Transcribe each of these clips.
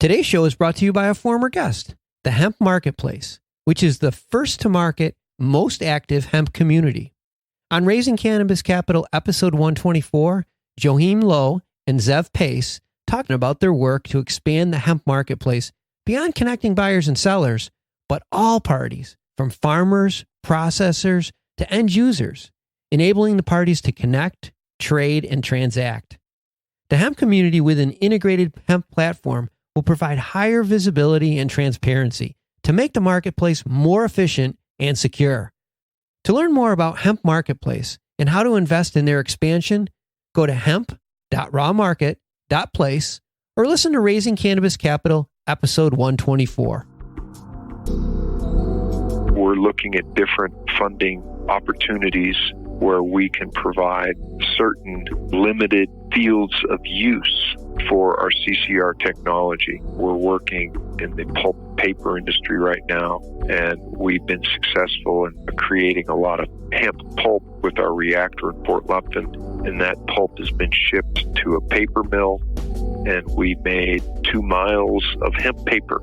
Today's show is brought to you by a former guest, the Hemp Marketplace, which is the first to market, most active hemp community. On Raising Cannabis Capital, episode 124, Joachim Lowe and Zev Pace talking about their work to expand the hemp marketplace beyond connecting buyers and sellers, but all parties, from farmers, processors, to end users, enabling the parties to connect, trade, and transact. The hemp community with an integrated hemp platform will provide higher visibility and transparency to make the marketplace more efficient and secure. To learn more about Hemp Marketplace and how to invest in their expansion, go to hemp.rawmarket.place or listen to Raising Cannabis Capital, episode 124. We're looking at different funding opportunities where we can provide certain limited fields of use for our CCR technology. We're working in the pulp paper industry right now, and we've been successful in creating a lot of hemp pulp with our reactor in Fort Lupton, and that pulp has been shipped to a paper mill, and we made 2 miles of hemp paper.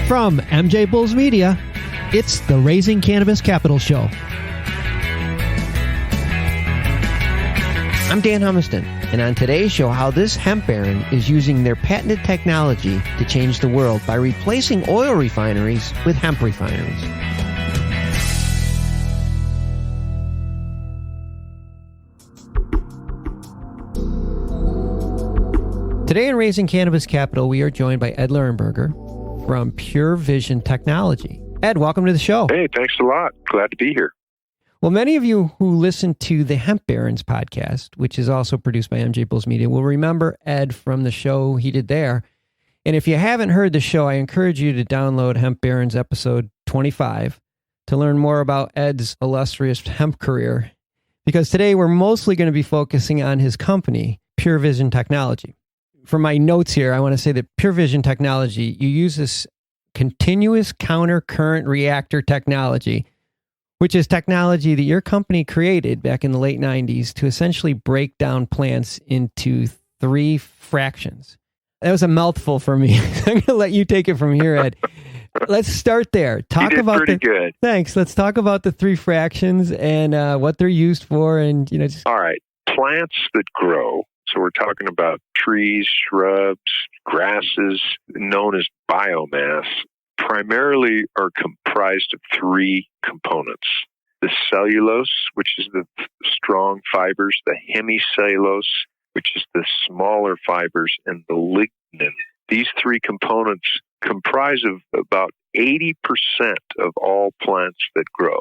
From MJBulls Media, it's the Raising Cannabis Capital Show. I'm Dan Humiston, and on today's show, how this hemp baron is using their patented technology to change the world by replacing oil refineries with hemp refineries. Today in Raising Cannabis Capital, we are joined by Ed Lehrburger from Pure Vision Technology. Ed, welcome to the show. Hey, thanks a lot. Glad to be here. Well, many of you who listen to the Hemp Barons podcast, which is also produced by MJBulls Media, will remember Ed from the show he did there. And if you haven't heard the show, I encourage you to download Hemp Barons episode 25 to learn more about Ed's illustrious hemp career. Because today we're mostly going to be focusing on his company, Pure Vision Technology. For my notes here, I want to say that Pure Vision Technology, you use this continuous counter current reactor technology, which is technology that your company created back in the late 90s to essentially break down plants into 3 fractions. That was a mouthful for me. I'm going to let you take it from here, Ed. Let's start there. Talk about pretty good. Thanks. Let's talk about the 3 fractions and what they're used for, and just. All right, plants that grow. So we're talking about trees, shrubs, grasses, known as biomass, primarily are comprised of 3 components. The cellulose, which is the strong fibers, the hemicellulose, which is the smaller fibers, and the lignin. These 3 components comprise of about 80% of all plants that grow.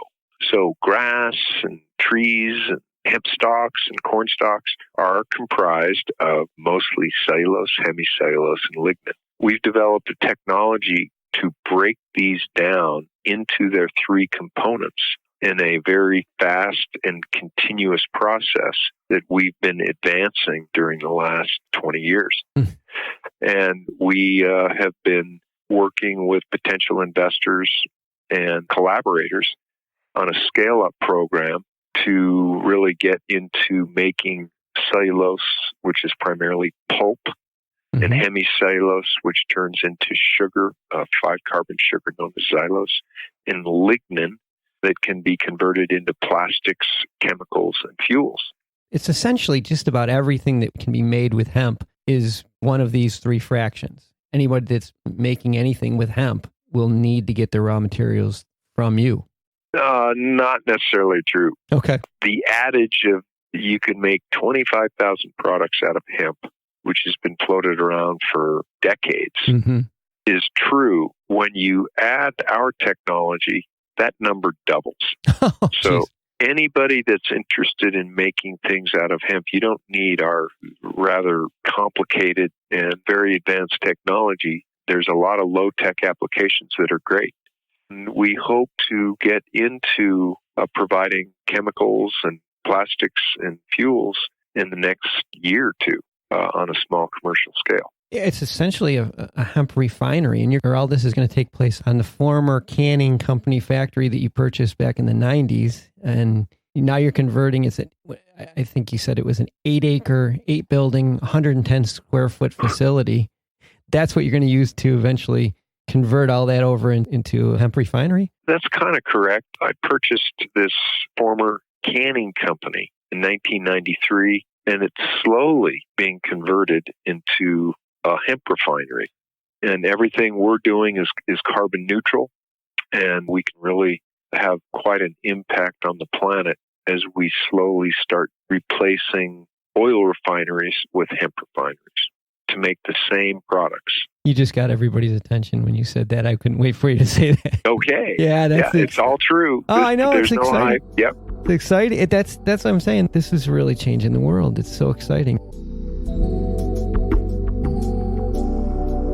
So grass and trees and hemp stalks and corn stalks are comprised of mostly cellulose, hemicellulose, and lignin. We've developed a technology to break these down into their 3 components in a very fast and continuous process that we've been advancing during the last 20 years. And we have been working with potential investors and collaborators on a scale-up program to really get into making cellulose, which is primarily pulp, and hemicellulose, which turns into sugar, 5-carbon sugar known as xylose, and lignin that can be converted into plastics, chemicals, and fuels. It's essentially just about everything that can be made with hemp is one of these 3 fractions. Anybody that's making anything with hemp will need to get their raw materials from you. Not necessarily true. Okay. The adage of you can make 25,000 products out of hemp, which has been floated around for decades, is true. When you add our technology, that number doubles. So anybody that's interested in making things out of hemp, you don't need our rather complicated and very advanced technology. There's a lot of low-tech applications that are great. We hope to get into providing chemicals and plastics and fuels in the next year or 2 on a small commercial scale. It's essentially a hemp refinery, and all this is going to take place on the former canning company factory that you purchased back in the 90s, and now you're converting it. I think you said it was an 8-acre, 8-building, 110 square foot facility. That's what you're going to use to eventually convert all that over into a hemp refinery? That's kind of correct. I purchased this former canning company in 1993, and it's slowly being converted into a hemp refinery. And everything we're doing is carbon neutral, and we can really have quite an impact on the planet as we slowly start replacing oil refineries with hemp refineries to make the same products. You just got everybody's attention when you said that. I couldn't wait for you to say that. Okay. Yeah, it's all true. Oh, I know. There's it's no exciting. hype. Yep. It's exciting. That's what I'm saying. This is really changing the world. It's so exciting.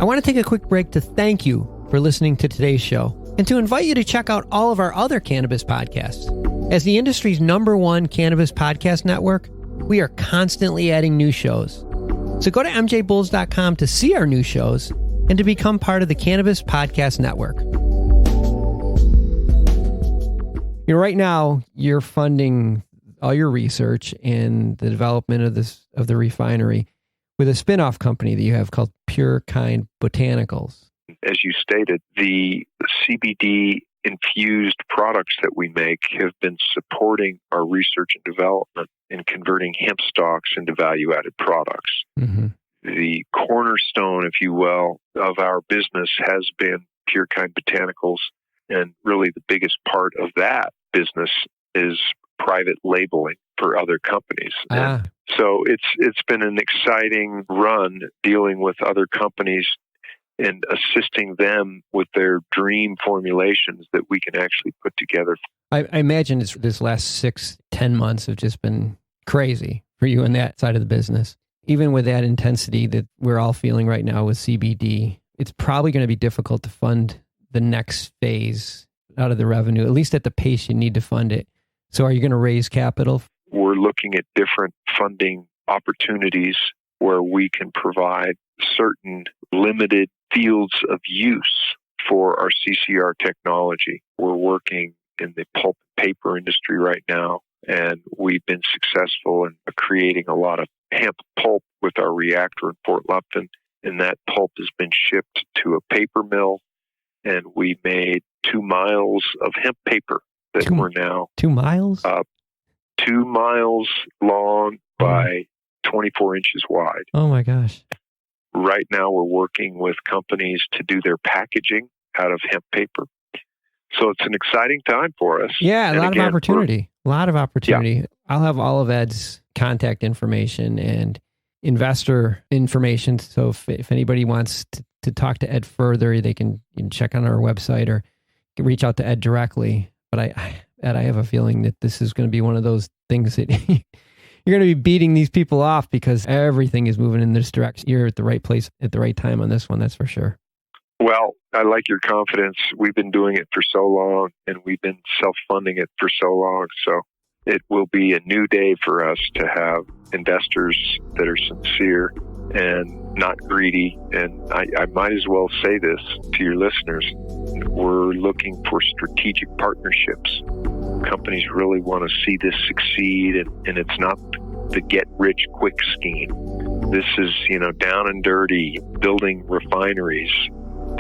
I want to take a quick break to thank you for listening to today's show and to invite you to check out all of our other cannabis podcasts. As the industry's #1 cannabis podcast network, we are constantly adding new shows. So go to MJBulls.com to see our new shows and to become part of the Cannabis Podcast Network. Right now, you're funding all your research and the development of the refinery with a spin-off company that you have called Pure Kind Botanicals. As you stated, the CBD-infused products that we make have been supporting our research and development in converting hemp stalks into value-added products. Mm-hmm. The cornerstone, if you will, of our business has been Pure Kind Botanicals, and really the biggest part of that business is private labeling for other companies. And so it's been an exciting run dealing with other companies and assisting them with their dream formulations that we can actually put together. I imagine this last 6-10 months have just been crazy for you in that side of the business. Even with that intensity that we're all feeling right now with CBD, it's probably going to be difficult to fund the next phase out of the revenue, at least at the pace you need to fund it. So are you going to raise capital? We're looking at different funding opportunities where we can provide certain limited fields of use for our CCR technology. We're working in the pulp and paper industry right now, and we've been successful in creating a lot of hemp pulp with our reactor in Fort Lupton, and that pulp has been shipped to a paper mill, and we made 2 miles of hemp paper that we're now 2 miles? 2 miles long by 24 inches wide. Oh my gosh. Right now we're working with companies to do their packaging out of hemp paper. So it's an exciting time for us. Yeah, a lot of opportunity. Yeah. I'll have all of Ed's contact information and investor information. So if anybody wants to talk to Ed further, they can check on our website or reach out to Ed directly. But I have a feeling that this is going to be one of those things that you're going to be beating these people off because everything is moving in this direction. You're at the right place at the right time on this one, that's for sure. Well, I like your confidence. We've been doing it for so long, and we've been self-funding it for so long. So it will be a new day for us to have investors that are sincere and not greedy. And I might as well say this to your listeners. We're looking for strategic partnerships. Companies really want to see this succeed, and it's not the get-rich-quick scheme. This is, down and dirty. Building refineries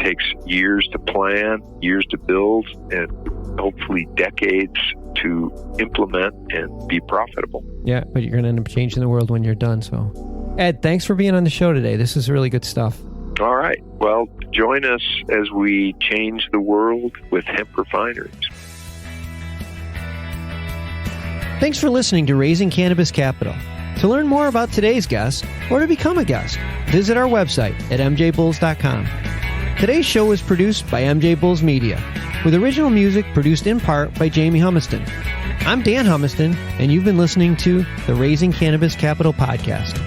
takes years to plan, years to build, and hopefully decades to implement and be profitable. Yeah, but you're going to end up changing the world when you're done. So, Ed, thanks for being on the show today. This is really good stuff. All right. Well, join us as we change the world with hemp refineries. Thanks for listening to Raising Cannabis Capital. To learn more about today's guest or to become a guest, visit our website at MJBulls.com. Today's show was produced by MJBulls Media, with original music produced in part by Jamie Humiston. I'm Dan Humiston, and you've been listening to the Raising Cannabis Capital podcast.